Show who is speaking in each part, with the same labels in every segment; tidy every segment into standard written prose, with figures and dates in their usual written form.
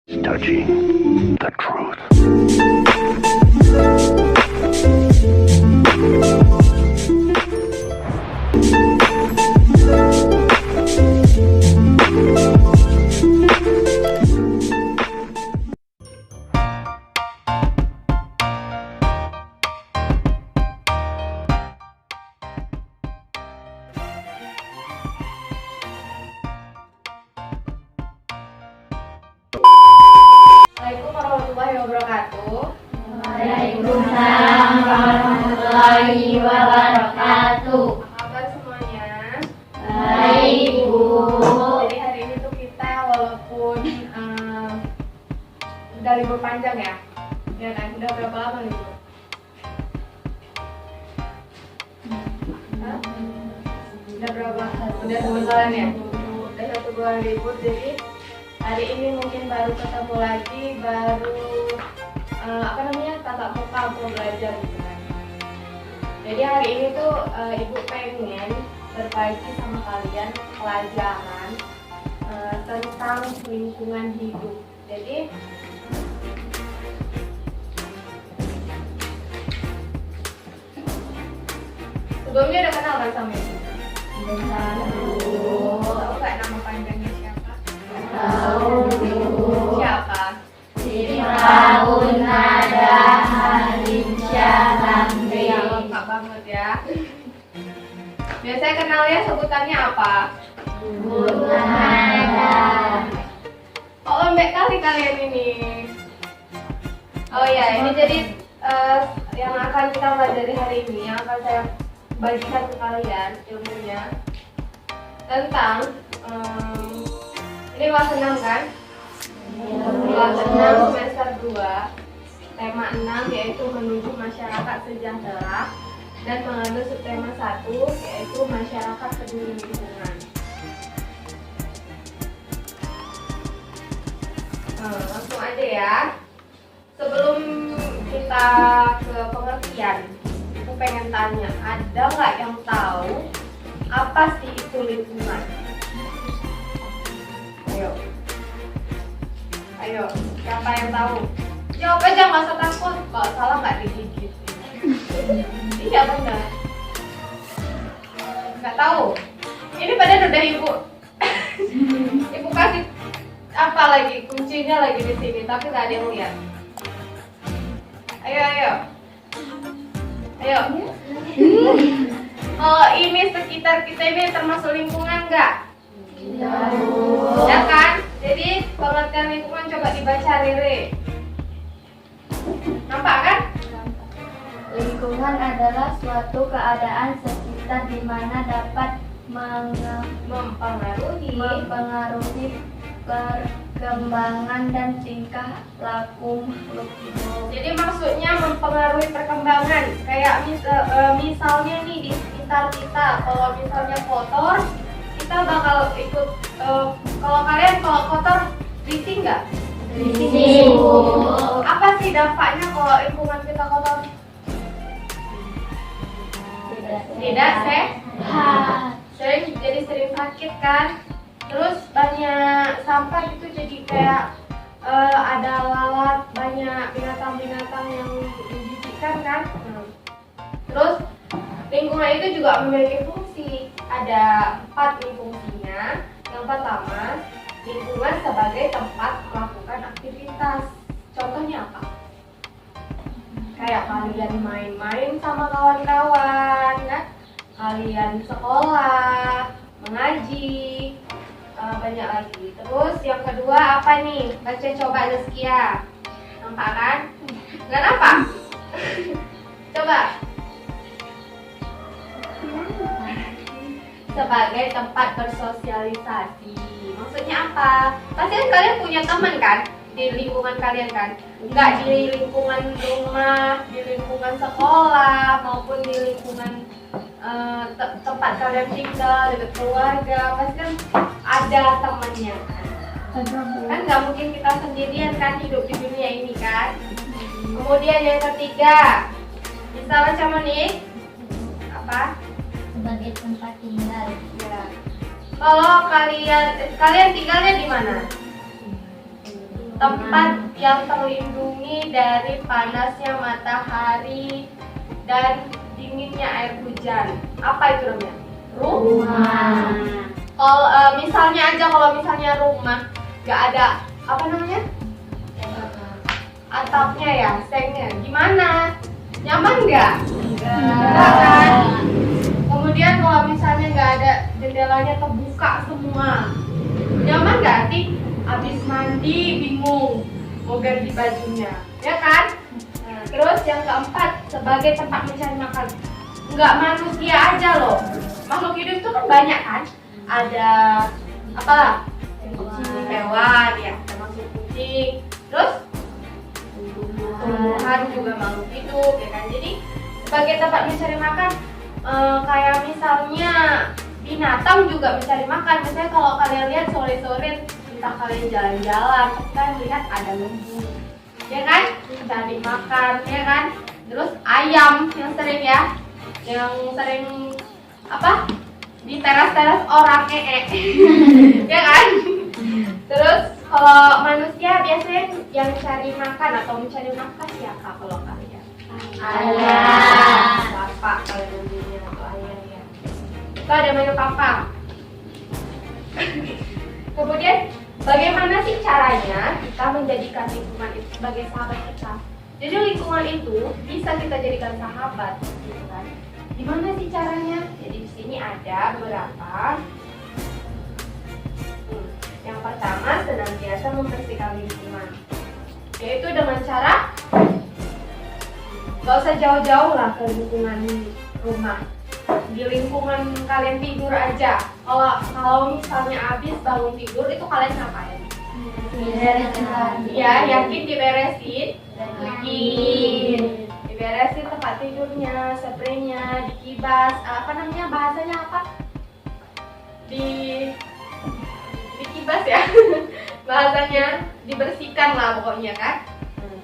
Speaker 1: Touching the truth.
Speaker 2: Assalamualaikum warahmatullahi wabarakatuh.
Speaker 3: Waalaikumsalam warahmatullahi wabarakatuh.
Speaker 2: Apa kabar semuanya?
Speaker 3: Baik, Bu.
Speaker 2: Jadi hari ini tuh kita walaupun udah libur panjang ya kan? Udah berapa lama libur? Hah? Udah berapa? Udah 1 bulan ya? Udah 1 bulan libur, jadi hari ini mungkin baru ketemu lagi, baru tatap muka mau belajar gitu kan. Jadi hari ini tuh ibu pengen berbagi sama kalian pelajaran tentang lingkungan hidup. Jadi sebelumnya udah kenal kan sama ibu? Tahu nggak nama panjangnya siapa? Siapa?
Speaker 3: Fir'aun Nada Halimsyah Ramli.
Speaker 2: Ya, lengkap banget ya. Biasanya kenalnya sebutannya apa?
Speaker 3: Nada.
Speaker 2: Oh, lembek kali kalian ini. Oh ya, ini jadi yang akan kita pelajari hari ini, yang akan saya bagikan ke kalian ilmunya tentang ini kelas 6 kan? Kelas 6 semester 2, tema 6 yaitu menuju masyarakat sejahtera, dan mengandung subtema 1 yaitu masyarakat peduli lingkungan. Langsung aja ya. Sebelum kita ke pengertian, aku pengen tanya, ada nggak yang tahu apa sih itu lingkungan? Ayo, siapa yang tahu? Jawab aja, nggak usah takut. Kalau salah nggak digigit. Iya benar. Nggak tahu. Ini padahal udah ibu. Ibu kasih apa lagi? Kuncinya lagi di sini, tapi nggak ada yang lihat. Ayo. Oh, ini sekitar kita ini termasuk lingkungan nggak? Ya kan? Jadi pengertian lingkungan coba dibaca Rere. Nampak kan?
Speaker 3: Lingkungan adalah suatu keadaan sekitar di mana dapat
Speaker 2: Mempengaruhi
Speaker 3: perkembangan dan tingkah laku makhluk hidup.
Speaker 2: Jadi maksudnya mempengaruhi perkembangan. Kayak misalnya nih di sekitar kita, kalau misalnya kotor, kita bakal ikut. Kalau kalian kalau kotor risih nggak?
Speaker 3: Risih.
Speaker 2: Apa sih dampaknya kalau lingkungan kita kotor? Tidak sehat. Jadi sering sakit kan? Terus banyak sampah gitu, jadi kayak ada lalat, banyak binatang-binatang yang menjijikkan kan? Terus lingkungan itu juga memiliki fungsi. Ada 4 nih fungsinya. Yang pertama, lingkungan sebagai tempat melakukan aktivitas. Contohnya apa? Kayak kalian main-main sama kawan-kawan, kan? Kalian sekolah, mengaji, banyak lagi. Terus yang kedua apa nih? Baca coba Zaskia. Nampak kan? Nggak nampak? Coba. Sebagai tempat bersosialisasi. Maksudnya apa? Pasti kan kalian punya teman kan? Di lingkungan kalian kan? Nggak di lingkungan rumah, di lingkungan sekolah, maupun di lingkungan tempat kalian tinggal, dekat keluarga. Pasti kan ada temannya kan? Nggak mungkin kita sendirian kan hidup di dunia ini kan? Kemudian yang ketiga, bisa baca nih? Apa?
Speaker 3: Sebagai tempat tinggal.
Speaker 2: Ya. Kalau kalian tinggalnya di mana? tempat yang terlindungi dari panasnya matahari dan dinginnya air hujan. Apa itu namanya? Rumah. Kalau misalnya rumah nggak ada apa namanya atapnya ya, sengnya, gimana? Nyaman nggak? Enggak kan? Kemudian kalau misalnya nggak ada jendelanya terbuka semua, nyaman nggak sih? Abis mandi bingung mau ganti bajunya, ya kan? Terus yang keempat, sebagai tempat mencari makan. Nggak manusia aja loh, makhluk hidup itu kan banyak kan? Ada apa? Hewan ya, termasuk kucing. Terus tumbuhan juga makhluk hidup, ya kan? Jadi sebagai tempat mencari makan, kayak misalnya binatang juga mencari makan. Misalnya kalau kalian lihat sore-sore, entah kalian jalan-jalan, kita melihat ada lembu, ya kan? Cari makan, ya kan? Terus ayam yang sering apa? Di teras-teras orang ya kan? Terus kalau manusia biasanya yang cari makan atau mencari nafkah siapa kalau kalian?
Speaker 3: Ayam.
Speaker 2: Bapak kalau namanya atau ayam ya. Itu ada makhluk apa? Kemudian bagaimana sih caranya kita menjadikan lingkungan itu sebagai sahabat kita? Jadi lingkungan itu bisa kita jadikan sahabat, gitu kan? Gimana sih caranya? Jadi di sini ada beberapa. Yang pertama, senantiasa membersihkan lingkungan, yaitu dengan cara gak usah jauh-jauh lah ke lingkungan rumah. Di lingkungan kalian tidur aja. Kalau misalnya habis bangun tidur, itu kalian ngapain? Ya, yakin diberesin? Diberesin tempat tidurnya, spraynya, dikibas. Apa namanya, bahasanya apa? Dikibas ya. Bahasanya dibersihkan lah pokoknya kan.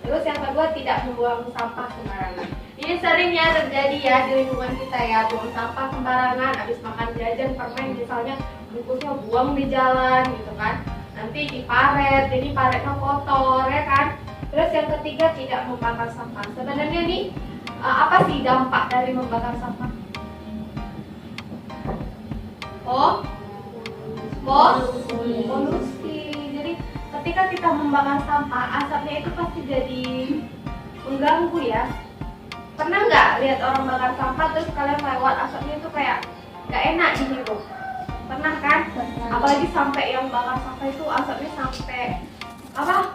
Speaker 2: Terus yang kedua, tidak membuang sampah sembarangan. Ini sering ya terjadi ya di lingkungan kita ya, buang sampah sembarangan. Habis makan jajan permen misalnya, bungkusnya buang di jalan gitu kan. Nanti diparet, jadi paretnya kotor ya kan. Terus yang ketiga, tidak membakar sampah. Sebenarnya nih apa sih dampak dari membakar sampah? Polusi. Jadi ketika kita membakar sampah, asapnya itu pasti jadi mengganggu ya. Pernah nggak lihat orang bakar sampah terus kalian lewat, asapnya itu kayak nggak enak dihirup? Pernah kan? Apalagi sampai yang bakar sampah itu asapnya sampai apa?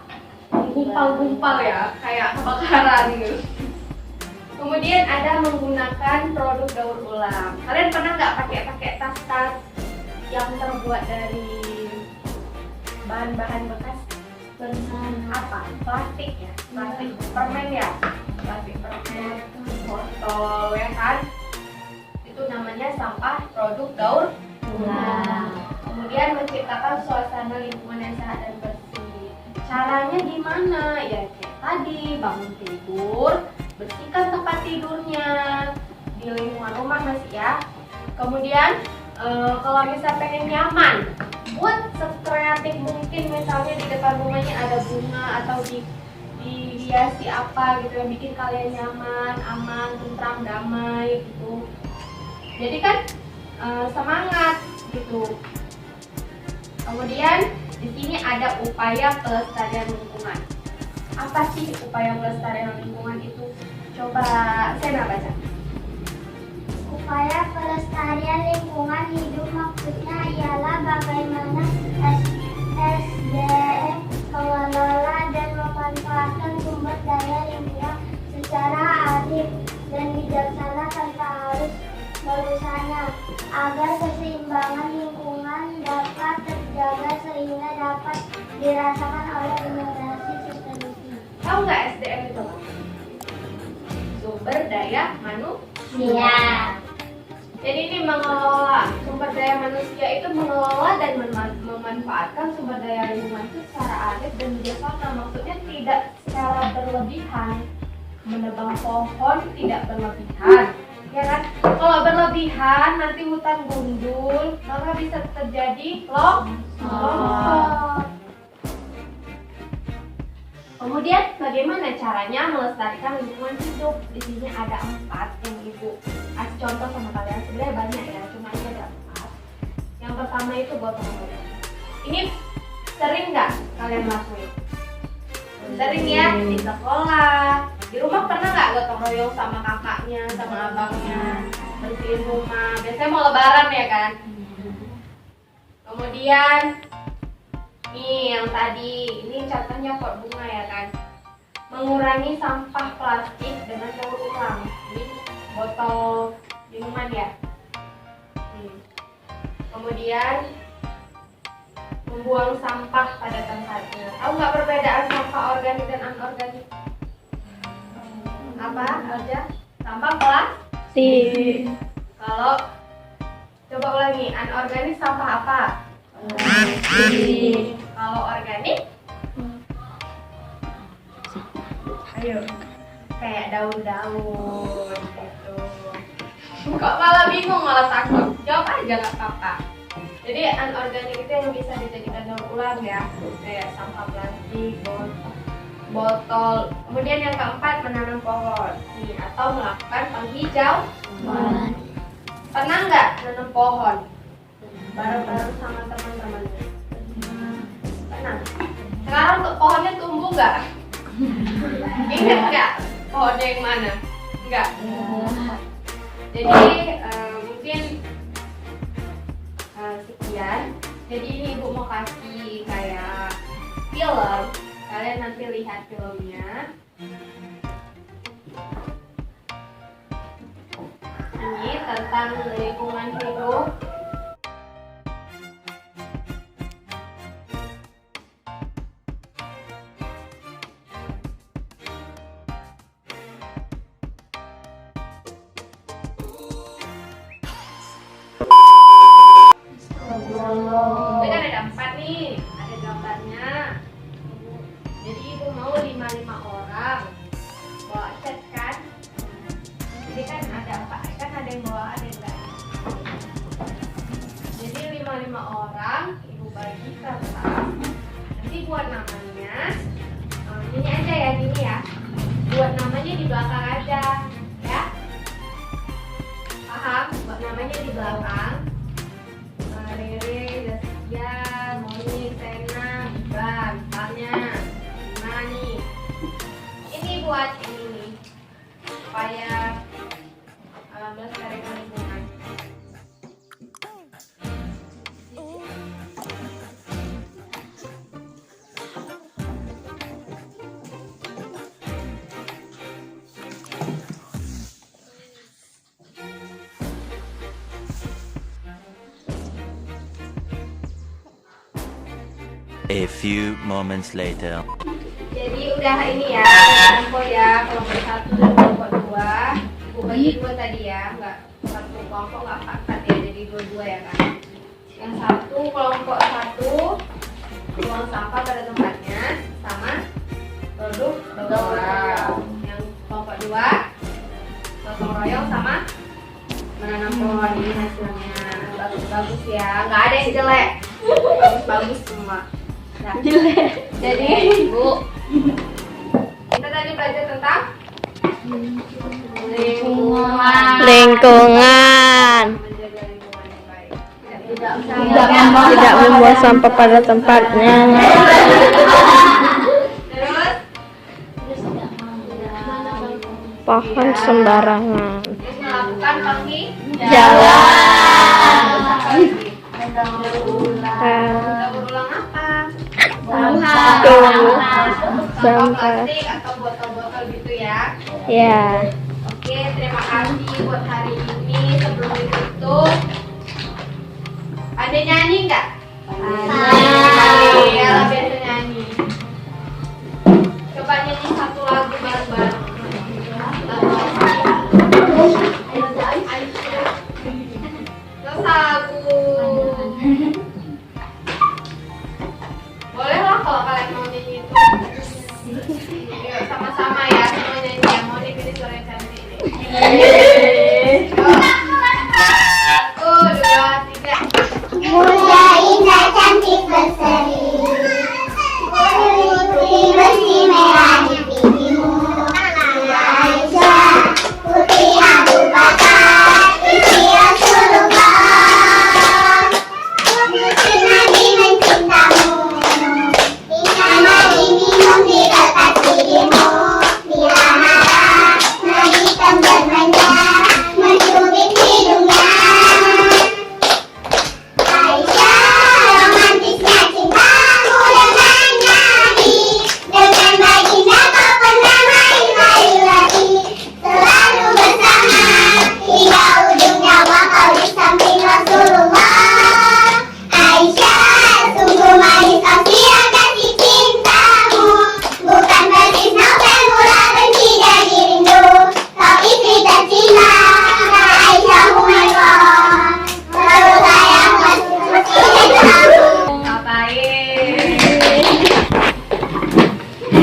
Speaker 2: Gumpal-gumpal ya, kayak kebakaran gitu. Kemudian ada menggunakan produk daur ulang. Kalian pernah nggak pakai tas-tas yang terbuat dari bahan-bahan bekas? Apa? Plastik ya? Plastik permen ya? Plastik permen, botol ya kan? Itu namanya sampah produk daur ulang. Kemudian menciptakan suasana lingkungan yang sehat dan bersih. Caranya gimana? Ya kayak tadi, bangun tidur, bersihkan tempat tidurnya di lingkungan rumah masih ya. Kemudian kalau misal pengen nyaman, buat sekreatif mungkin, misalnya di depan rumahnya ada bunga atau dihiasi apa gitu yang bikin kalian nyaman, aman, tentram, damai gitu. Jadi kan semangat gitu. Kemudian di sini ada upaya pelestarian lingkungan. Apa sih upaya pelestarian lingkungan itu? Coba saya baca.
Speaker 3: Upaya pelestarian lingkungan hidup maksudnya ialah bagaimana SDM mengelola dan memanfaatkan sumber daya lingkungan secara adil dan bijaksana tanpa harus merusaknya, agar keseimbangan lingkungan dapat terjaga sehingga dapat dirasakan oleh generasi seterusnya.
Speaker 2: Tahu nggak SDM itu? Sumber daya manusia. Jadi ini mengelola sumber daya manusia itu mengelola dan memanfaatkan sumber daya lingkungan itu secara adil dan bijaksana. Maksudnya tidak secara berlebihan. Menebang pohon tidak berlebihan, ya kan? Kalau berlebihan nanti hutan gundul, maka bisa terjadi longsor. Kemudian bagaimana caranya melestarikan lingkungan hidup? Di sini ada 4 yang ibu kasih contoh sama kalian. Sebenarnya banyak ya, cuma ini ada 4. Yang pertama itu gotong royong. Ini sering nggak kalian lakuin? Sering ya, di sekolah, di rumah pernah nggak gotong royong sama kakaknya, sama abangnya, bersihin rumah. Biasanya mau lebaran ya kan? Kemudian nih yang tadi, ini contohnya pot bunga ya kan. Mengurangi sampah plastik dengan daur ulang. Ini botol minuman ya. Kemudian membuang sampah pada tempatnya. Tahu nggak perbedaan sampah organik dan anorganik? Apa aja? Sampah plastik. Kalau coba ulangi, anorganik sampah apa? Kalau organik, ayo, kayak daun-daun gitu. Kok malah bingung, malah takut? Jawab aja nggak apa-apa. Jadi anorganik itu yang bisa dijadikan daur ulang ya, kayak sampah plastik, botol. Kemudian yang keempat, menanam pohon nih, atau melakukan penghijauan. Pernah nggak nanam pohon bareng-bareng sama teman-temannya? Pernah. Sekarang untuk pohonnya tumbuh nggak? Ingat nggak pohonnya yang mana? Nggak. Jadi mungkin sekian. Jadi ini ibu mau kasih kayak film. Kalian nanti lihat filmnya. Ini tentang lingkungan hidup. Ini kan ada 4 nih, ada gambarnya. Jadi ibu mau 5 orang bawa set kan? Jadi kan ada 4, kan ada yang bawa, ada yang enggak. Jadi 5 orang ibu bagi kertas. Nanti buat namanya, ini aja ya, gini ya. Buat namanya di belakang aja, ya. Paham? Buat namanya di belakang. Rere, Zaskia, Moni, Sena, Iba, misalnya. Nah nih, ini buat ini nih, supaya melestarikan lingkungan.
Speaker 1: A few moments later.
Speaker 2: Jadi udah ini ya, kelompok ya, kelompok 1 dan kelompok 2. Ibu bagi 2 tadi ya, nggak satu kelompok nggak 4 ya, jadi 2-2 ya kan. Yang satu kelompok 1 buang sampah pada tempatnya sama produk daur ulang. Yang kelompok 2 gotong royong sama menanam pohon. Ini hasilnya bagus-bagus ya, nggak ada yang jelek, bagus-bagus semua. Nah, jelek. Jadi ibu, kita tadi belajar tentang
Speaker 4: lingkungan.
Speaker 2: Menjaga lingkungan yang baik.
Speaker 4: Tidak membuang sampah pada tempatnya.
Speaker 2: Terus
Speaker 4: Pohon sembarangan.
Speaker 2: melakukan penghijauan.
Speaker 4: Jalan.
Speaker 2: Daur ulang apa?
Speaker 4: Tunggu.
Speaker 2: Sampah
Speaker 4: Sampah.
Speaker 2: plastik atau botol-botol gitu ya.
Speaker 4: Ya.
Speaker 2: Oke, terima kasih buat hari ini. Sebelum ditutup, ada nyanyi nggak? Ada. Ya, biasa nyanyi. Coba nyanyi satu lagu bareng-bareng. Terus lagu. Boleh lah kalau kalian mau nyanyi itu. Yuk, sama-sama ya, semua nyanyi ya. Mau dipilih suara yang cantik nih. Satu, dua, tiga.
Speaker 5: Muda indah cantik berseri,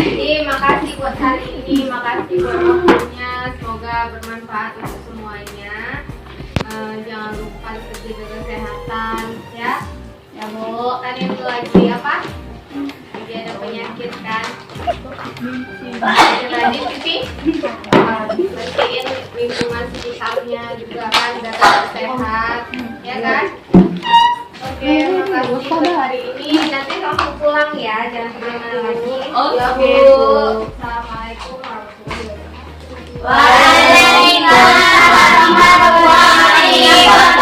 Speaker 2: Jadi makasih buat hari ini, makasih buat waktunya. Semoga bermanfaat untuk semuanya. Jangan lupa jaga kesehatan ya. Ya Bu, kan itu lagi apa? Lagi ada penyakit kan? Tadi pipi, bersihin lingkungan sekitarnya juga kan, biar tetap sehat, ya kan? Oke, makasih buat hari ini. Nanti kamu pulang ya, jangan kemana lagi. Oke, Bu. Assalamualaikum warahmatullahi wabarakatuh.
Speaker 3: Waalaikumsalam warahmatullahi wabarakatuh.